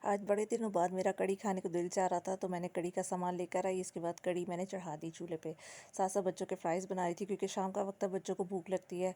आज बड़े दिनों बाद मेरा कढ़ी खाने को दिल चाह रहा था, तो मैंने कढ़ी का सामान लेकर आई। इसके बाद कढ़ी मैंने चढ़ा दी चूल्हे पे। साथ साथ बच्चों के फ्राइज़ बना रही थी, क्योंकि शाम का वक्त है, बच्चों को भूख लगती है।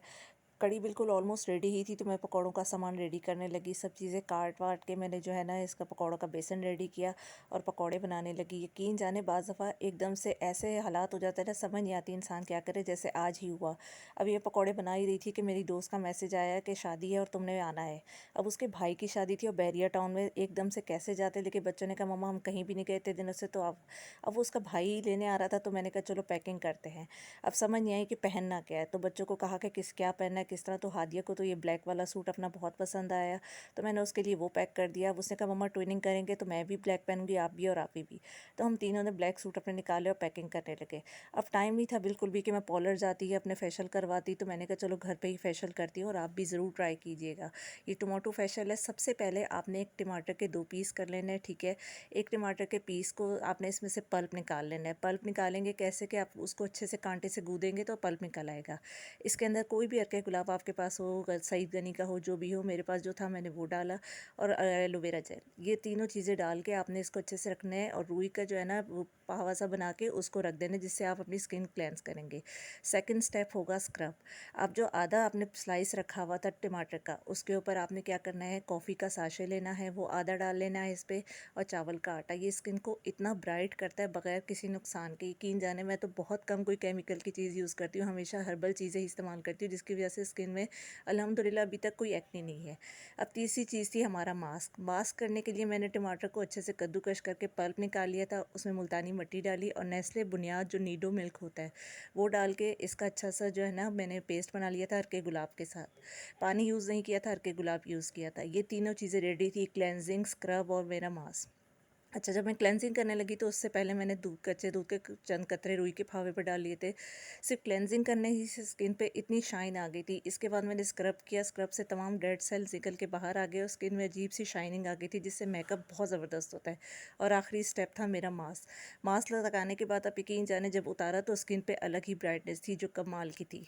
कढ़ी बिल्कुल ऑलमोस्ट रेडी ही थी, तो मैं पकौड़ों का सामान रेडी करने लगी। सब चीज़ें काट वाट के मैंने जो है ना, इसका पकौड़ों का बेसन रेडी किया और पकौड़े बनाने लगी। यकीन जाने बाज़ दफ़ा एकदम से ऐसे हालात हो जाते हैं ना, समझ नहीं आती इंसान क्या करे, जैसे आज ही हुआ। अब ये पकौड़े बना ही रही थी कि मेरी दोस्त का मैसेज आया कि शादी है और तुमने आना है। अब उसके भाई की शादी थी और बैरिया टाउन में एकदम से कैसे जाते, लेकिन बच्चों ने कहा मम्मा हम कहीं भी नहीं गए इतने दिनों से, तो अब वो उसका भाई ही लेने आ रहा था, तो मैंने कहा चलो पैकिंग करते हैं। अब समझ नहीं आई कि पहनना क्या है, तो बच्चों को कहा कि क्या पहनना है, किस तरह। तो हादिया को तो ये ब्लैक वाला सूट अपना बहुत पसंद आया, तो मैंने उसके लिए वो पैक कर दिया। अब उसने कहा मम्मा ट्विनिंग करेंगे, तो मैं भी ब्लैक पहनूंगी, आप भी और आप भी। तो हम तीनों ने ब्लैक सूट अपने निकाले और पैकिंग करने लगे। अब टाइम नहीं था बिल्कुल भी कि मैं पार्लर जाती है अपने फेशियल करवाती, तो मैंने कहा चलो घर पे ही फेशियल करती हूँ और आप भी ज़रूर ट्राई कीजिएगा। ये टमाटो फेशियल है। सबसे पहले आपने एक टमाटर के 2 पीस कर लेने हैं, ठीक है। एक टमाटर के पीस को आपने इसमें से पल्प निकाल लेना है। पल्प निकालेंगे कैसे कि आप उसको अच्छे से कांटे से गूदेंगे तो पल्प निकल आएगा। इसके अंदर कोई भी अर्के गुलाब आपके पास हो, सईद गनी का हो, जो भी हो, मेरे पास जो था मैंने वो डाला। और एलोवेरा जेल, ये तीनों चीज़ें डाल के आपने इसको अच्छे से रखना है। और रुई का जो है ना, वो पावा सा बना के उसको रख देना, जिससे आप अपनी स्किन क्लेंस करेंगे। सेकंड स्टेप होगा स्क्रब। अब जो आधा आपने स्लाइस रखा हुआ था टमाटर का, उसके ऊपर आपने क्या करना है, कॉफ़ी का साशे लेना है, वो आधा डाल लेना है इस पर। और चावल का आटा, ये स्किन को इतना ब्राइट करता है बगैर किसी नुकसान के। यकीन जाने मैं तो बहुत कम कोई केमिकल की चीज़ यूज़ करती हूँ, हमेशा हर्बल चीज़ें इस्तेमाल करती हूँ, जिसकी वजह से स्किन में अल्हम्दुलिल्लाह अभी तक कोई एक्ने नहीं है। अब तीसरी चीज़ थी हमारा मास्क। मास्क करने के लिए मैंने टमाटर को अच्छे से कद्दूकश करके पल्प निकाल लिया था, उसमें मुल्तानी मिट्टी डाली और नेस्ले बुनियाद जो नीडो मिल्क होता है वो डाल के इसका अच्छा सा जो है ना, मैंने पेस्ट बना लिया था हरके गुलाब के साथ। पानी यूज़ नहीं किया था, हरके गुलाब यूज़ किया था। ये तीनों चीज़ें रेडी थी, क्लेंजिंग, स्क्रब और मेरा मास्क। अच्छा, जब मैं क्लेंजिंग करने लगी तो उससे पहले मैंने कच्चे दूध के चंद कतरे रुई के फावे पर डाल लिए थे। सिर्फ क्लेंजिंग करने ही से स्किन पे इतनी शाइन आ गई थी। इसके बाद मैंने स्क्रब किया, स्क्रब से तमाम डेड सेल्स निकल के बाहर आ गए और स्किन में अजीब सी शाइनिंग आ गई थी, जिससे मेकअप बहुत ज़बरदस्त होता है। और आखिरी स्टेप था मेरा मास्क। मास्क लगाने के बाद आप यकीन जाने जब उतारा तो स्किन पे अलग ही ब्राइटनेस थी जो कमाल की थी।